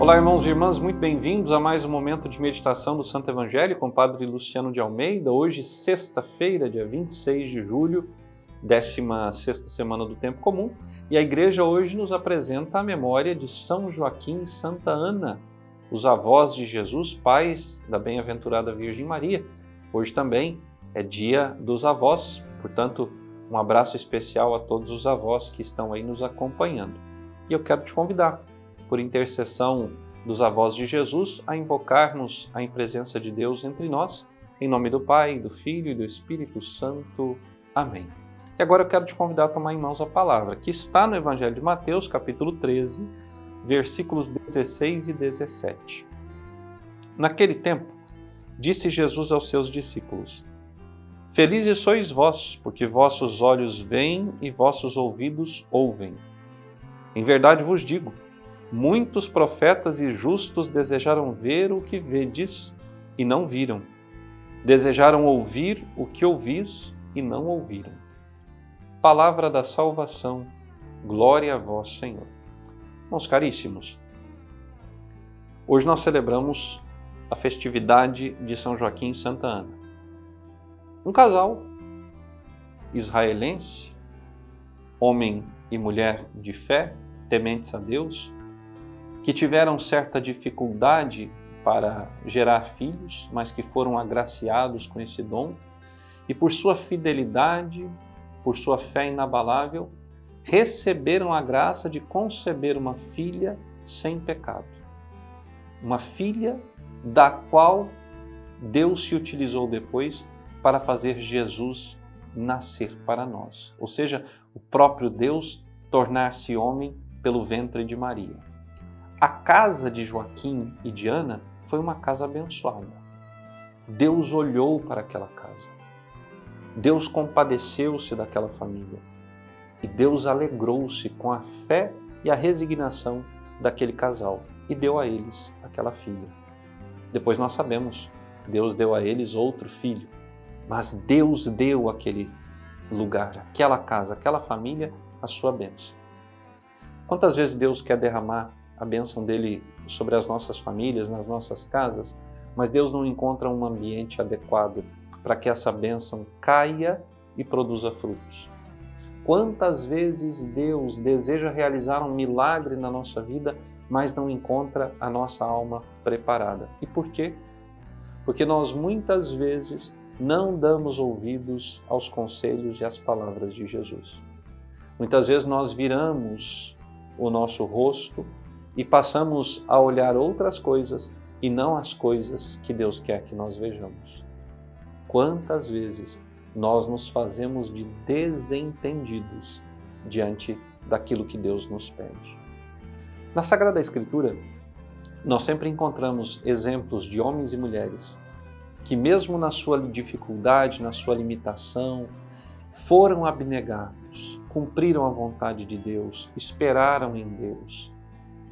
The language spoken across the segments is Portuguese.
Olá, irmãos e irmãs, muito bem-vindos a mais um momento de meditação do Santo Evangelho com o Padre Luciano de Almeida. Hoje, sexta-feira, dia 26 de julho, 16ª semana do Tempo Comum, e a Igreja hoje nos apresenta a memória de São Joaquim e Santa Ana, os avós de Jesus, pais da bem-aventurada Virgem Maria. Hoje também é dia dos avós, portanto, um abraço especial a todos os avós que estão aí nos acompanhando. E eu quero te convidar, por intercessão dos avós de Jesus, a invocarmos a presença de Deus entre nós, em nome do Pai, do Filho e do Espírito Santo. Amém. E agora eu quero te convidar a tomar em mãos a palavra, que está no Evangelho de Mateus, capítulo 13, versículos 16 e 17. Naquele tempo, disse Jesus aos seus discípulos: Felizes sois vós, porque vossos olhos veem e vossos ouvidos ouvem. Em verdade vos digo, muitos profetas e justos desejaram ver o que vedes e não viram. Desejaram ouvir o que ouvis e não ouviram. Palavra da salvação, glória a vós, Senhor. Meus caríssimos, hoje nós celebramos a festividade de São Joaquim e Santa Ana. Um casal israelense, homem e mulher de fé, tementes a Deus, que tiveram certa dificuldade para gerar filhos, mas que foram agraciados com esse dom e por sua fidelidade, por sua fé inabalável, receberam a graça de conceber uma filha sem pecado. Uma filha da qual Deus se utilizou depois para fazer Jesus nascer para nós. Ou seja, o próprio Deus tornar-se homem pelo ventre de Maria. A casa de Joaquim e de Ana foi uma casa abençoada. Deus olhou para aquela casa. Deus compadeceu-se daquela família. E Deus alegrou-se com a fé e a resignação daquele casal e deu a eles aquela filha. Depois nós sabemos, Deus deu a eles outro filho, mas Deus deu aquele lugar, aquela casa, aquela família, a sua bênção. Quantas vezes Deus quer derramar a bênção dele sobre as nossas famílias, nas nossas casas, mas Deus não encontra um ambiente adequado para que essa bênção caia e produza frutos. Quantas vezes Deus deseja realizar um milagre na nossa vida, mas não encontra a nossa alma preparada. E por quê? Porque nós muitas vezes não damos ouvidos aos conselhos e às palavras de Jesus. Muitas vezes nós viramos o nosso rosto e passamos a olhar outras coisas e não as coisas que Deus quer que nós vejamos. Quantas vezes nós nos fazemos de desentendidos diante daquilo que Deus nos pede. Na Sagrada Escritura, nós sempre encontramos exemplos de homens e mulheres que mesmo na sua dificuldade, na sua limitação, foram abnegados, cumpriram a vontade de Deus, esperaram em Deus,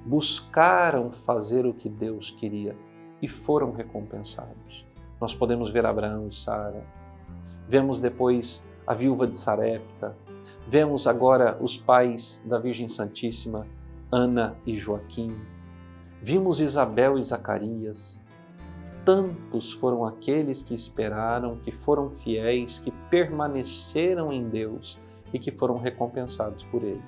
buscaram fazer o que Deus queria e foram recompensados. Nós podemos ver Abraão e Sara, vemos depois a viúva de Sarepta, vemos agora os pais da Virgem Santíssima, Ana e Joaquim, vimos Isabel e Zacarias. Tantos foram aqueles que esperaram, que foram fiéis, que permaneceram em Deus e que foram recompensados por Ele.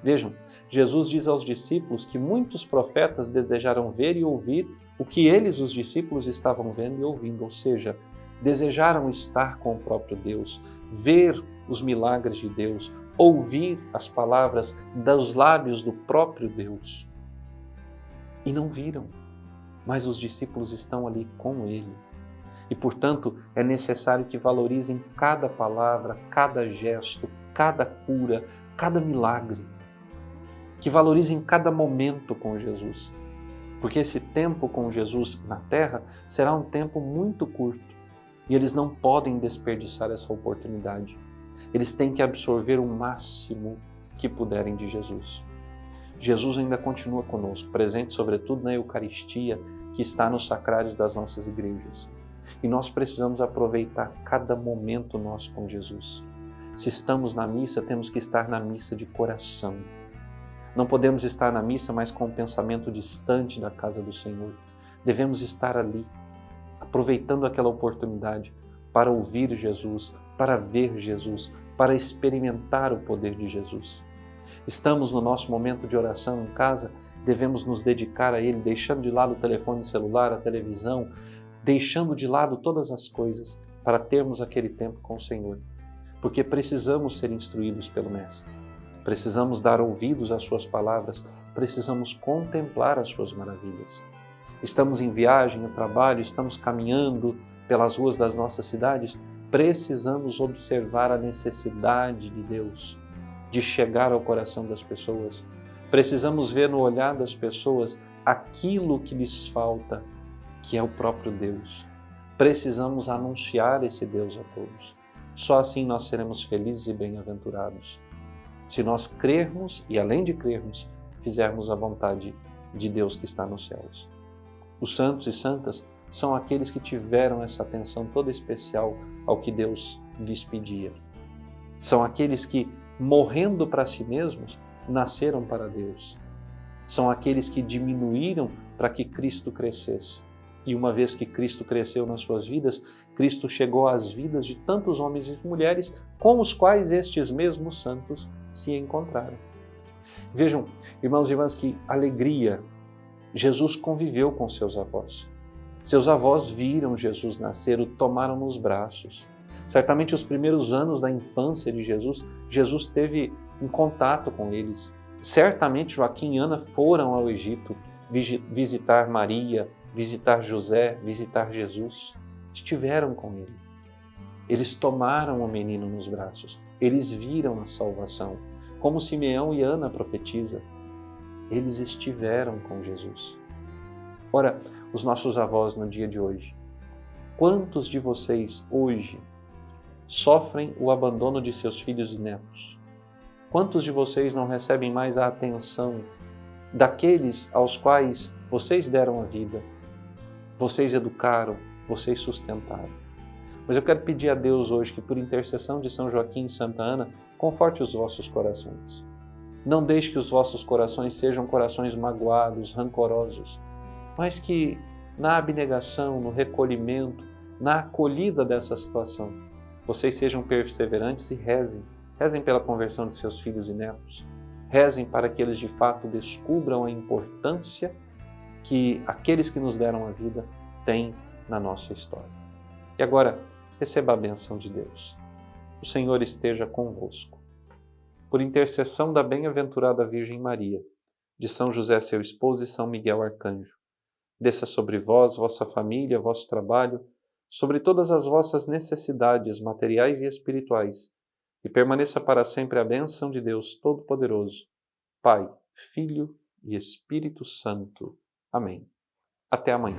Vejam, Jesus diz aos discípulos que muitos profetas desejaram ver e ouvir o que eles, os discípulos, estavam vendo e ouvindo, ou seja, desejaram estar com o próprio Deus, ver os milagres de Deus, ouvir as palavras dos lábios do próprio Deus. E não viram, mas os discípulos estão ali com Ele. E, portanto, é necessário que valorizem cada palavra, cada gesto, cada cura, cada milagre. Que valorizem cada momento com Jesus. Porque esse tempo com Jesus na terra será um tempo muito curto. E eles não podem desperdiçar essa oportunidade. Eles têm que absorver o máximo que puderem de Jesus. Jesus ainda continua conosco, presente sobretudo na Eucaristia, que está nos sacrários das nossas igrejas. E nós precisamos aproveitar cada momento nosso com Jesus. Se estamos na missa, temos que estar na missa de coração. Não podemos estar na missa, mas com o pensamento distante da casa do Senhor. Devemos estar ali, aproveitando aquela oportunidade para ouvir Jesus, para ver Jesus, para experimentar o poder de Jesus. Estamos no nosso momento de oração em casa, devemos nos dedicar a Ele, deixando de lado o telefone celular, a televisão, deixando de lado todas as coisas para termos aquele tempo com o Senhor. Porque precisamos ser instruídos pelo Mestre. Precisamos dar ouvidos às suas palavras, precisamos contemplar as suas maravilhas. Estamos em viagem, no trabalho, estamos caminhando pelas ruas das nossas cidades, precisamos observar a necessidade de Deus, de chegar ao coração das pessoas. Precisamos ver no olhar das pessoas aquilo que lhes falta, que é o próprio Deus. Precisamos anunciar esse Deus a todos. Só assim nós seremos felizes e bem-aventurados. Se nós crermos e, além de crermos, fizermos a vontade de Deus que está nos céus. Os santos e santas são aqueles que tiveram essa atenção toda especial ao que Deus lhes pedia. São aqueles que, morrendo para si mesmos, nasceram para Deus. São aqueles que diminuíram para que Cristo crescesse. E uma vez que Cristo cresceu nas suas vidas, Cristo chegou às vidas de tantos homens e mulheres com os quais estes mesmos santos se encontraram. Vejam, irmãos e irmãs, que alegria! Jesus conviveu com seus avós. Seus avós viram Jesus nascer, o tomaram nos braços. Certamente os primeiros anos da infância de Jesus, Jesus teve um contato com eles. Certamente Joaquim e Ana foram ao Egito visitar Maria, visitar José, visitar Jesus. Estiveram com ele. Eles tomaram o menino nos braços. Eles viram a salvação. Como Simeão e Ana profetiza, eles estiveram com Jesus. Ora, os nossos avós no dia de hoje, quantos de vocês hoje sofrem o abandono de seus filhos e netos? Quantos de vocês não recebem mais a atenção daqueles aos quais vocês deram a vida, vocês educaram, vocês sustentaram? Mas eu quero pedir a Deus hoje que, por intercessão de São Joaquim e Santa Ana, conforte os vossos corações. Não deixe que os vossos corações sejam corações magoados, rancorosos, mas que na abnegação, no recolhimento, na acolhida dessa situação, vocês sejam perseverantes e rezem. Rezem pela conversão de seus filhos e netos. Rezem para que eles de fato descubram a importância que aqueles que nos deram a vida têm na nossa história. E agora, receba a bênção de Deus. O Senhor esteja convosco. Por intercessão da bem-aventurada Virgem Maria, de São José, seu esposo, e São Miguel Arcanjo, desça sobre vós, vossa família, vosso trabalho, sobre todas as vossas necessidades materiais e espirituais, e permaneça para sempre a bênção de Deus Todo-Poderoso, Pai, Filho e Espírito Santo. Amém. Até amanhã.